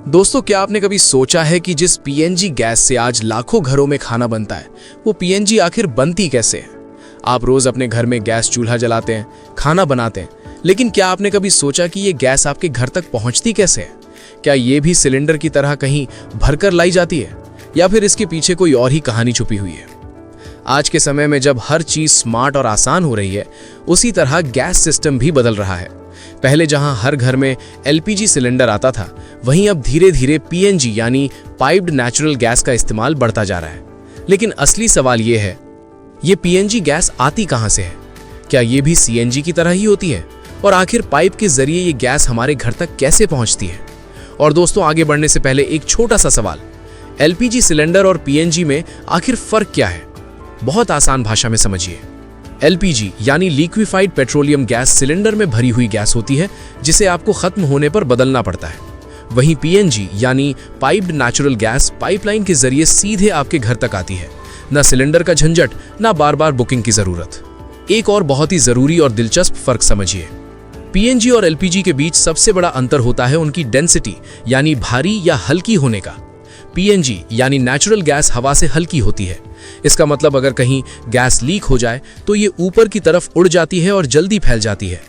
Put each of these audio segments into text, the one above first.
दोस्तों, क्या आपने कभी सोचा है कि जिस पीएनजी गैस से आज लाखों घरों में खाना बनता है, वो पीएनजी आखिर बनती कैसे है? आप रोज अपने घर में गैस चूल्हा जलाते हैं, खाना बनाते हैं, लेकिन क्या आपने कभी सोचा कि ये गैस आपके घर तक पहुंचती कैसे है? क्या ये भी सिलेंडर की तरह कहीं भरकर लाई जाती है, या फिर इसके पीछे कोई और ही कहानी छुपी हुई है? आज के समय में जब हर चीज स्मार्ट और आसान हो रही है, उसी तरह गैस सिस्टम भी बदल रहा है। पहले जहां हर घर में एलपीजी सिलेंडर आता था, वहीं अब धीरे धीरे पीएनजी यानी पाइप्ड नेचुरल गैस का इस्तेमाल बढ़ता जा रहा है। लेकिन असली सवाल ये है, ये पीएनजी गैस आती कहां से है? क्या ये भी सीएनजी की तरह ही होती है? और आखिर पाइप के जरिए ये गैस हमारे घर तक कैसे पहुंचती है? और दोस्तों, आगे बढ़ने से पहले एक छोटा सा सवाल, एलपीजी सिलेंडर और पीएनजी में आखिर फर्क क्या है? बहुत आसान भाषा में समझिए। एलपीजी यानी लिक्विफाइड पेट्रोलियम गैस सिलेंडर में भरी हुई गैस होती है, जिसे आपको खत्म होने पर बदलना पड़ता है। वहीं पीएनजी यानी पाइप्ड नेचुरल गैस पाइपलाइन के जरिए सीधे आपके घर तक आती है। न सिलेंडर का झंझट, न बार बार बुकिंग की जरूरत। एक और बहुत ही जरूरी और दिलचस्प फर्क समझिए। पीएनजी और एलपीजी के बीच सबसे बड़ा अंतर होता है उनकी डेंसिटी यानी भारी या हल्की होने का। पीएनजी यानी नेचुरल गैस हवा से हल्की होती है। इसका मतलब अगर कहीं गैस लीक हो जाए तो ये ऊपर की तरफ उड़ जाती है और जल्दी फैल जाती है।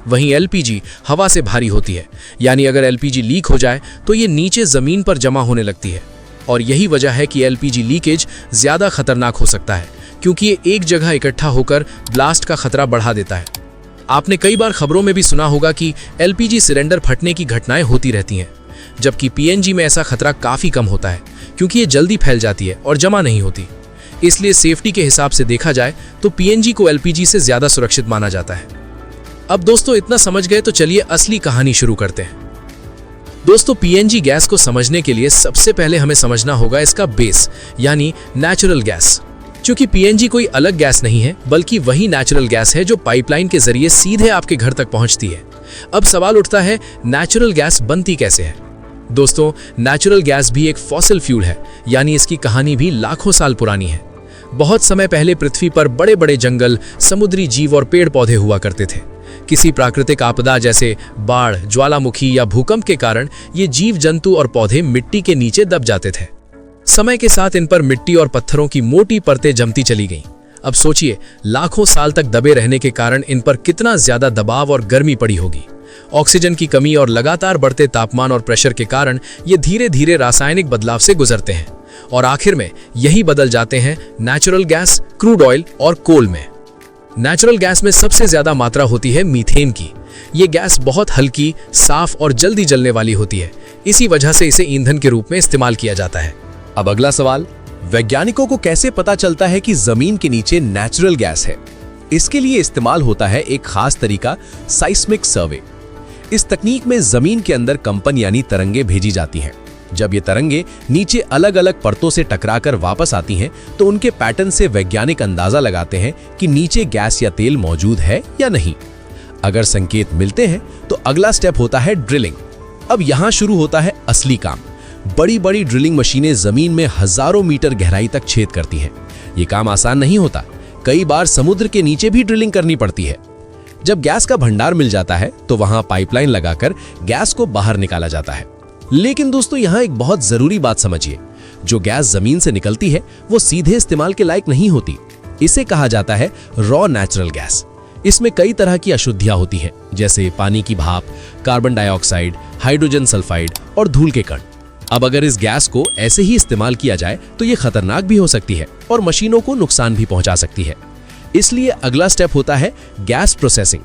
वहीं एलपीजी हवा से भारी होती है, यानी अगर एलपीजी लीक हो जाए तो ये नीचे जमीन पर जमा होने लगती है। और यही वजह है कि एलपीजी लीकेज ज्यादा खतरनाक हो सकता है, क्योंकि ये एक जगह इकट्ठा होकर ब्लास्ट का खतरा बढ़ा देता है। आपने कई बार खबरों में भी सुना होगा कि एलपीजी सिलेंडर फटने की घटनाएं होती रहती हैं, जबकि पीएनजी में ऐसा खतरा काफी कम होता है, क्योंकि ये जल्दी फैल जाती है और जमा नहीं होती। इसलिए सेफ्टी के हिसाब से देखा जाए तो पीएनजी को एलपीजी से ज्यादा सुरक्षित माना जाता है। अब दोस्तों, इतना समझ गए तो चलिए असली कहानी शुरू करते हैं। दोस्तों, पीएनजी गैस को समझने के लिए सबसे पहले हमें समझना होगा इसका बेस यानी नेचुरल गैस। क्योंकि पीएनजी कोई अलग गैस नहीं है, बल्कि वही नेचुरल गैस है जो पाइपलाइन के जरिए सीधे आपके घर तक पहुंचती है। अब सवाल उठता है, नेचुरल गैस बनती कैसे है? दोस्तों, नेचुरल गैस भी एक फॉसिल फ्यूल है, यानी इसकी कहानी भी लाखों साल पुरानी है। बहुत समय पहले पृथ्वी पर बड़े बड़े जंगल, समुद्री जीव और पेड़ पौधे हुआ करते थे। किसी प्राकृतिक आपदा जैसे बाढ़, ज्वालामुखी या भूकंप के कारण ये जीव जंतु और पौधे मिट्टी के नीचे दब जाते थे। समय के साथ इन पर मिट्टी और पत्थरों की मोटी परतें जमती चली गईं। अब सोचिए, लाखों साल तक दबे रहने के कारण इन पर कितना ज्यादा दबाव और गर्मी पड़ी होगी। ऑक्सीजन की कमी और लगातार बढ़ते तापमान और प्रेशर के कारण ये धीरे धीरे रासायनिक बदलाव से गुजरते हैं और आखिर में यही बदल जाते हैं नेचुरल गैस, क्रूड ऑयल और कोल में। नेचुरल गैस में सबसे ज्यादा मात्रा होती है मीथेन की। ये गैस बहुत हल्की, साफ और जल्दी जलने वाली होती है। इसी वजह से इसे ईंधन के रूप में इस्तेमाल किया जाता है। अब अगला सवाल, वैज्ञानिकों को कैसे पता चलता है कि जमीन के नीचे नेचुरल गैस है? इसके लिए इस्तेमाल होता है एक खास तरीका, साइस्मिक सर्वे। इस तकनीक में जमीन के अंदर कंपन यानी तरंगे भेजी जाती हैं। जब ये तरंगे नीचे अलग अलग परतों से टकराकर वापस आती हैं, तो उनके पैटर्न से वैज्ञानिक अंदाजा लगाते हैं कि नीचे गैस या तेल मौजूद है या नहीं। अगर संकेत मिलते हैं तो अगला स्टेप होता है ड्रिलिंग। अब यहां शुरू होता है असली काम। बड़ी बड़ी ड्रिलिंग मशीनें जमीन में हजारों मीटर गहराई तक छेद करती हैं। ये काम आसान नहीं होता, कई बार समुद्र के नीचे भी ड्रिलिंग करनी पड़ती है। जब गैस का भंडार मिल जाता है तो वहां पाइपलाइन लगाकर गैस को बाहर निकाला जाता है। लेकिन दोस्तों, यहां एक बहुत जरूरी बात समझिए, जो गैस जमीन से निकलती है वो सीधे इस्तेमाल के लायक नहीं होती। इसे कहा जाता है रॉ नेचुरल गैस। इसमें कई तरह की अशुद्धियां होती हैं, जैसे पानी की भाप, कार्बन डाइऑक्साइड, हाइड्रोजन सल्फाइड और धूल के कण। अब अगर इस गैस को ऐसे ही इस्तेमाल किया जाए तो ये खतरनाक भी हो सकती है और मशीनों को नुकसान भी पहुंचा सकती है। इसलिए अगला स्टेप होता है gas processing.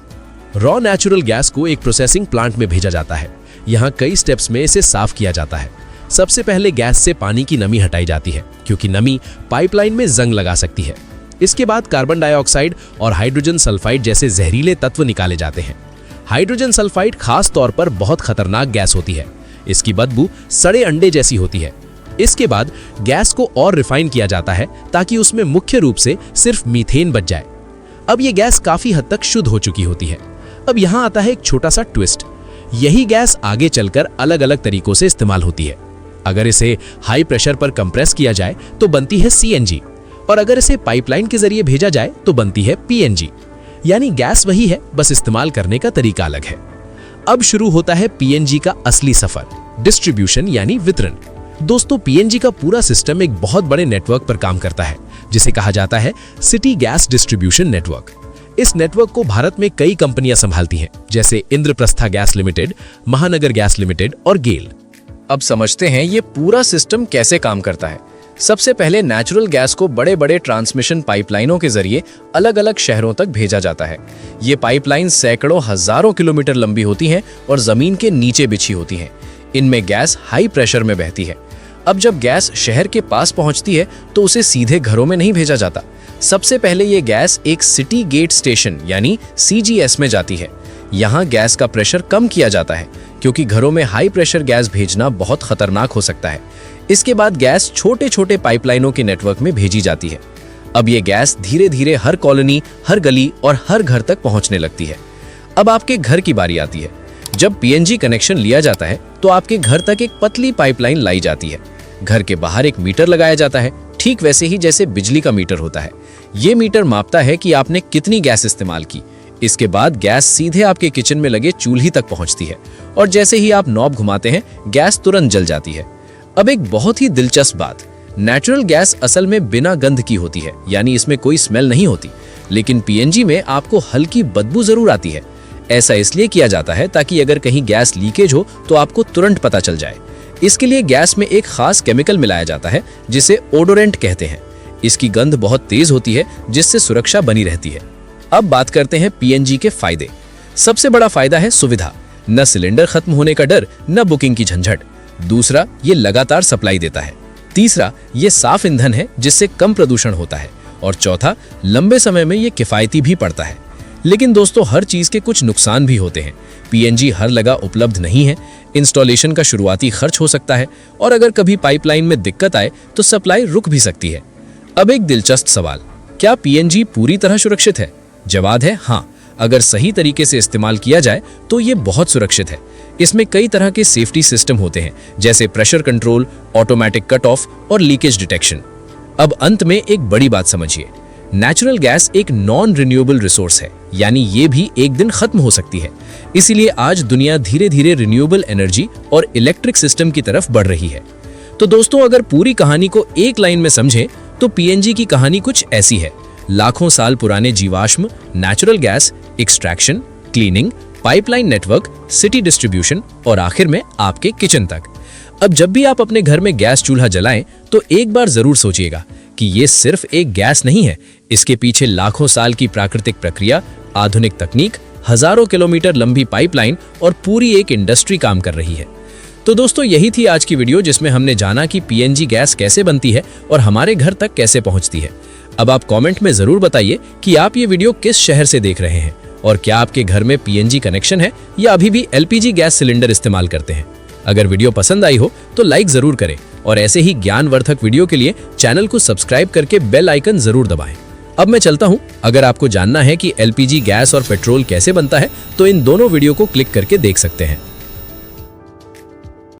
Raw natural gas को एक प्रोसेसिंग प्लांट में भेजा जाता है। यहाँ कई स्टेप्स में इसे साफ किया जाता है। सबसे पहले गैस से पानी की नमी हटाई जाती है, क्योंकि नमी पाइपलाइन में जंग लगा सकती है। इसके बाद कार्बन डाइऑक्साइड और हाइड्रोजन सल्फाइड जैसे जहरीले तत्व निकाले जाते हैं। हाइड्रोजन सल्फाइड खास तौर पर बहुत खतरनाक गैस होती है। इसकी बदबू सड़े अंडे जैसी होती है। इसके बाद गैस को और रिफाइन किया जाता है ताकि उसमें मुख्य रूप से सिर्फ मीथेन बच जाए। अब ये गैस काफी हद तक शुद्ध हो चुकी होती है। अब यहाँ आता है एक छोटा सा ट्विस्ट। यही गैस आगे चलकर अलग अलग तरीकों से इस्तेमाल होती है। अगर इसे हाई प्रेशर पर कंप्रेस किया जाए तो बनती है सीएनजी, और अगर इसे पाइपलाइन के जरिए भेजा जाए तो बनती है पीएनजी। यानी गैस वही है, बस इस्तेमाल करने का तरीका अलग है। अब शुरू होता है पीएनजी का असली सफर। डिस्ट्रीब्यूशन यानी वितरण। दोस्तों, पीएनजी का पूरा सिस्टम एक बहुत बड़े नेटवर्क पर काम करता है जिसे कहा जाता है सिटी गैस डिस्ट्रीब्यूशन नेटवर्क। इस नेटवर्क को भारत में कई कंपनियां संभालती हैं, जैसे इंद्रप्रस्था गैस लिमिटेड, महानगर गैस लिमिटेड और गेल। अब समझते हैं ये पूरा सिस्टम कैसे काम करता है। सबसे पहले नेचुरल गैस को बड़े बड़े ट्रांसमिशन पाइपलाइनों के जरिए अलग अलग शहरों तक भेजा जाता है। ये पाइपलाइन सैकड़ों हजारों किलोमीटर लंबी होती हैं और जमीन के नीचे बिछी होती हैं। इनमें गैस हाई प्रेशर में बहती है। अब जब गैस शहर के पास पहुंचती है तो उसे सीधे घरों में नहीं भेजा जाता। सबसे पहले ये गैस एक सिटी गेट स्टेशन यानी CGS में जाती है। यहाँ गैस का प्रेशर कम किया जाता है क्योंकि घरों में हाई प्रेशर गैस भेजना बहुत खतरनाक हो सकता है। इसके बाद गैस छोटे छोटे पाइपलाइनों के नेटवर्क में भेजी जाती है। अब ये गैस धीरे धीरे हर कॉलोनी, हर गली और हर घर तक पहुंचने लगती है। अब आपके घर की बारी आती है। जब PNG कनेक्शन लिया जाता है तो आपके घर तक एक पतली पाइपलाइन लाई जाती है। घर के बाहर एक मीटर लगाया जाता है, ठीक वैसे ही जैसे बिजली का मीटर होता है। ये मीटर मापता है कि आपने कितनी गैस इस्तेमाल की। इसके बाद गैस सीधे आपके किचन में लगे चूल्हे तक पहुंचती है और जैसे ही आप नॉब घुमाते हैं गैस तुरंत जल जाती है। अब एक बहुत ही दिलचस्प बात, नेचुरल गैस असल में बिना गंध की होती है, यानी इसमें कोई स्मेल नहीं होती। लेकिन PNG में आपको हल्की बदबू जरूर आती है। ऐसा इसलिए किया जाता है ताकि अगर कहीं गैस लीकेज हो तो आपको तुरंत पता चल जाए। इसके लिए गैस में एक खास केमिकल मिलाया जाता है जिसे ओडोरेंट कहते हैं। इसकी गंध बहुत तेज होती है जिससे सुरक्षा बनी रहती है। अब बात करते हैं PNG के फायदे। सबसे बड़ा फायदा है सुविधा। न सिलेंडर खत्म होने का डर, न बुकिंग की झंझट। दूसरा, ये लगातार सप्लाई देता है। तीसरा, ये साफ ईंधन है जिससे कम प्रदूषण होता है। और चौथा, लंबे समय में ये किफायती भी पड़ता है। लेकिन दोस्तों, हर चीज के कुछ नुकसान भी होते हैं। PNG हर जगह उपलब्ध नहीं है। इंस्टॉलेशन का शुरुआती खर्च हो सकता है और अगर कभी पाइपलाइन में दिक्कत आए तो सप्लाई रुक भी सकती है। अब एक दिलचस्प सवाल, क्या PNG पूरी तरह सुरक्षित है? जवाब है हाँ। अगर सही तरीके से इस्तेमाल किया जाए तो ये बहुत सुरक्षित है। इसमें कई तरह के सेफ्टी सिस्टम होते हैं, जैसे pressure control, automatic cut off और लीकेज डिटेक्शन। अब अंत में एक बड़ी बात समझिए, नेचुरल गैस एक नॉन रिन्यूएबल रिसोर्स है, यानी ये भी एक दिन खत्म हो सकती है। इसीलिए आज दुनिया धीरे धीरे रिन्यूएबल एनर्जी और इलेक्ट्रिक सिस्टम की तरफ बढ़ रही है। तो दोस्तों, अगर पूरी कहानी को एक लाइन में समझें तो PNG की कहानी कुछ ऐसी है। लाखों साल पुराने जीवाश्म, natural gas, extraction, cleaning, pipeline network, city distribution और आखिर में आपके किचन तक। अब जब भी आप अपने घर में गैस चूल्हा जलाएं तो एक बार जरूर सोचिएगा कि ये सिर्फ एक गैस नहीं है। इसके पीछे लाखों साल की प्राकृतिक प्रक्रिया, आधुनिक तकनीक, हजारों किलोमीटर लंबी पाइपलाइन और पूरी एक इंडस्ट्री काम कर रही है। तो दोस्तों, यही थी आज की वीडियो जिसमें हमने जाना कि PNG गैस कैसे बनती है और हमारे घर तक कैसे पहुंचती है। अब आप कमेंट में जरूर बताइए कि आप ये वीडियो किस शहर से देख रहे हैं और क्या आपके घर में PNG कनेक्शन है या अभी भी LPG गैस सिलेंडर इस्तेमाल करते हैं। अगर वीडियो पसंद आई हो तो लाइक जरूर करें और ऐसे ही ज्ञानवर्धक वीडियो के लिए चैनल को सब्सक्राइब करके बेल आइकन जरूर दबाएं। अब मैं चलता हूं। अगर आपको जानना है कि LPG गैस और पेट्रोल कैसे बनता है तो इन दोनों वीडियो को क्लिक करके देख सकते हैं।